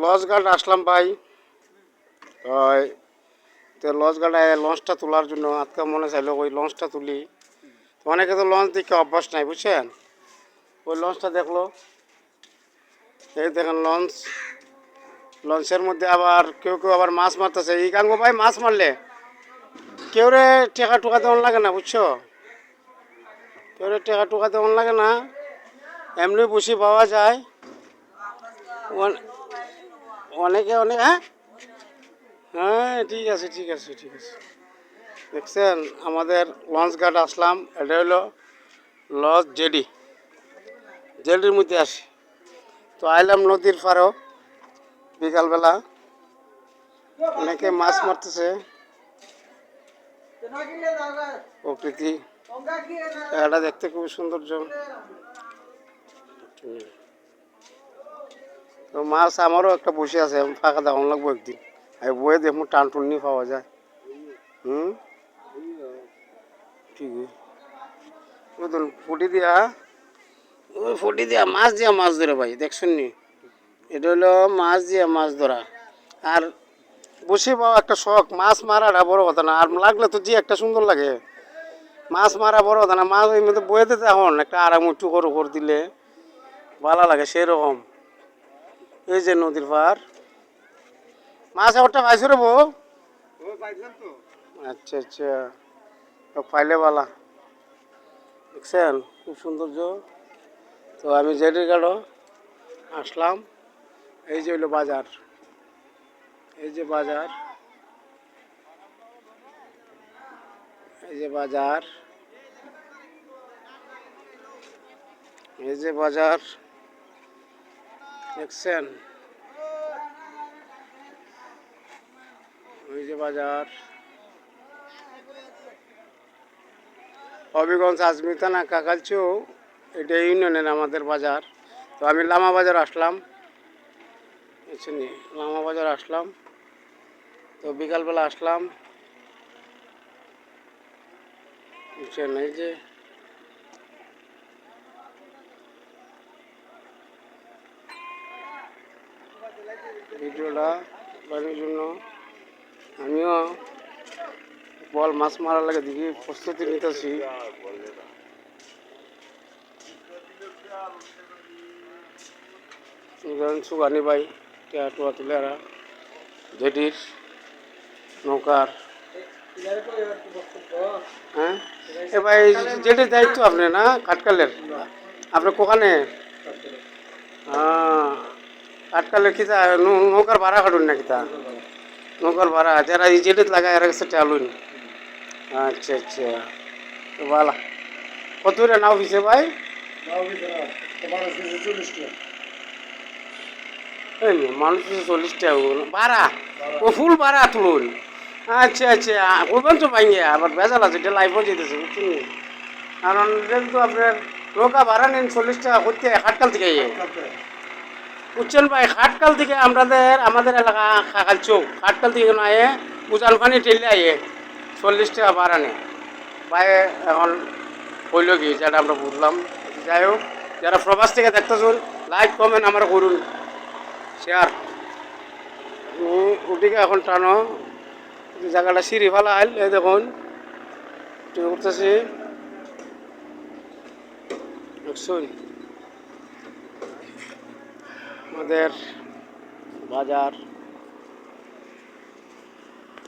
Launch ঘাট আসলাম ভাই। ওই তো লঞ্চ ঘাটায় লঞ্চটা তোলার জন্য আজকে মনে চাইলো ওই লঞ্চটা তুলি। তো অনেকে তো লঞ্চ দেখে অভ্যাস নাই, বুঝছেন। ওই লঞ্চটা দেখলো, এই দেখেন লঞ্চ। লঞ্চের মধ্যে আবার কেউ কেউ আবার মাছ মারতেছে। এই কাঙ্গো ভাই মাছ মারলে কেউ রে টেকা টুকা দেওয়ান লাগে না, বুঝছো। কেউ রে টেকা টুকা দেওয়ান লাগে না, এমনি বসে পাওয়া যায়। অনেকে অনেক, হ্যাঁ হ্যাঁ, ঠিক আছে ঠিক আছে ঠিক আছে। দেখছেন আমাদের লঞ্চ ঘাট আসলাম। এটা হলো লঞ্চ জেডি, জেডির মধ্যে আসি। তো আইলাম নদীর পাড়ও বিকালবেলা। অনেকে মাছ মারতেছে। প্রকৃতি এটা দেখতে খুবই সৌন্দর্য। তো মাছ আমারও একটা বসে আছে, ফাঁকা দেওয়ান লাগবো একদিন। আর বয়ে দেখবো টান টুননি পাওয়া যায়। ঠিক ওই তো ফুটি দিয়া, ওই ফুটি দিয়া মাছ ধরে ভাই, দেখছেন নি। এটা হলো মাছ দিয়া মাছ ধরা। আর বসে পাওয়া একটা শখ। মাছ মারাটা বড় কথা না, আর লাগলে তো যে একটা সুন্দর লাগে। মাছ মারা বড় কথা না, মাছ ওই মধ্যে বয়ে দিতে এখন একটা আরাম একটু করে দিলে ভালো লাগে সেরকম। এই যে নদীর পাড়, মাছ একটা পাইছো রে বউ। আচ্ছা আচ্ছা, পাইলে বালা। দেখছেন খুব সৌন্দর্য। তো আমি জেডির গাড়ো আসলাম। এই যে হইলো বাজার, এই যে বাজার, এই যে বাজার, এই যে বাজার, দেখছেন। ওই যে বাজার, হবিগঞ্জ আজমিতানা কাকালচু, এটা ইউনিয়নের আমাদের বাজার। তো আমি লামা বাজার আসলাম, বুঝছেন, লামা বাজার আসলাম। তো বিকালবেলা আসলাম, বুঝছেন। এই যে ভিডিওটা বানানোর জন্য আমিও বল মাছ মারার লাগে দেখি প্রস্তুতি নিতেছি। সুগানি ভাই টোয়া তুলে জেডির নৌকার, হ্যাঁ এ ভাই জেডির দায়িত্ব আপনি না কাঠকালের, আপনি কোখানে। হ্যাঁ কাঠকালের কিতা নৌকার ভাড়া কাটুন না কিতা, নৌকার ভাড়া যারা এই জেডিত লাগায় এর কাছে চালুন। আচ্ছা আচ্ছা, তো ভালো। কত রে নাও পিছে ভাই? মানুষ 40 টাকা ভাড়া, ও ফুল ভাড়া তুলুন। আচ্ছা আচ্ছা, বলবেন তো ভাইয়া আবার ভেজাল আছে, এটা লাইফও যেতেছে, বুঝছেন। কারণ যেহেতু আপনার নৌকা ভাড়া নেন 40 টাকা করতে হাটকাল থেকে, বুঝছেন ভাই। হাটকাল থেকে আমাদের এলাকা খাকাল চৌক, হাটকাল থেকে আয়ে উজান পানি টেলে আয়ে 40 টাকা ভাড়া নেই ভাই। এখন হইল কি যেটা আমরা বুঝলাম। যাই হোক, যারা প্রবাস থেকে দেখতেছুন লাইক কমেন্ট আমার করুন, শেয়ার। উঠিকে এখন টানো জায়গাটা সিঁড়ি ফালা আইল, এই দেখুন করতেছি, দেখছুন আমাদের বাজার।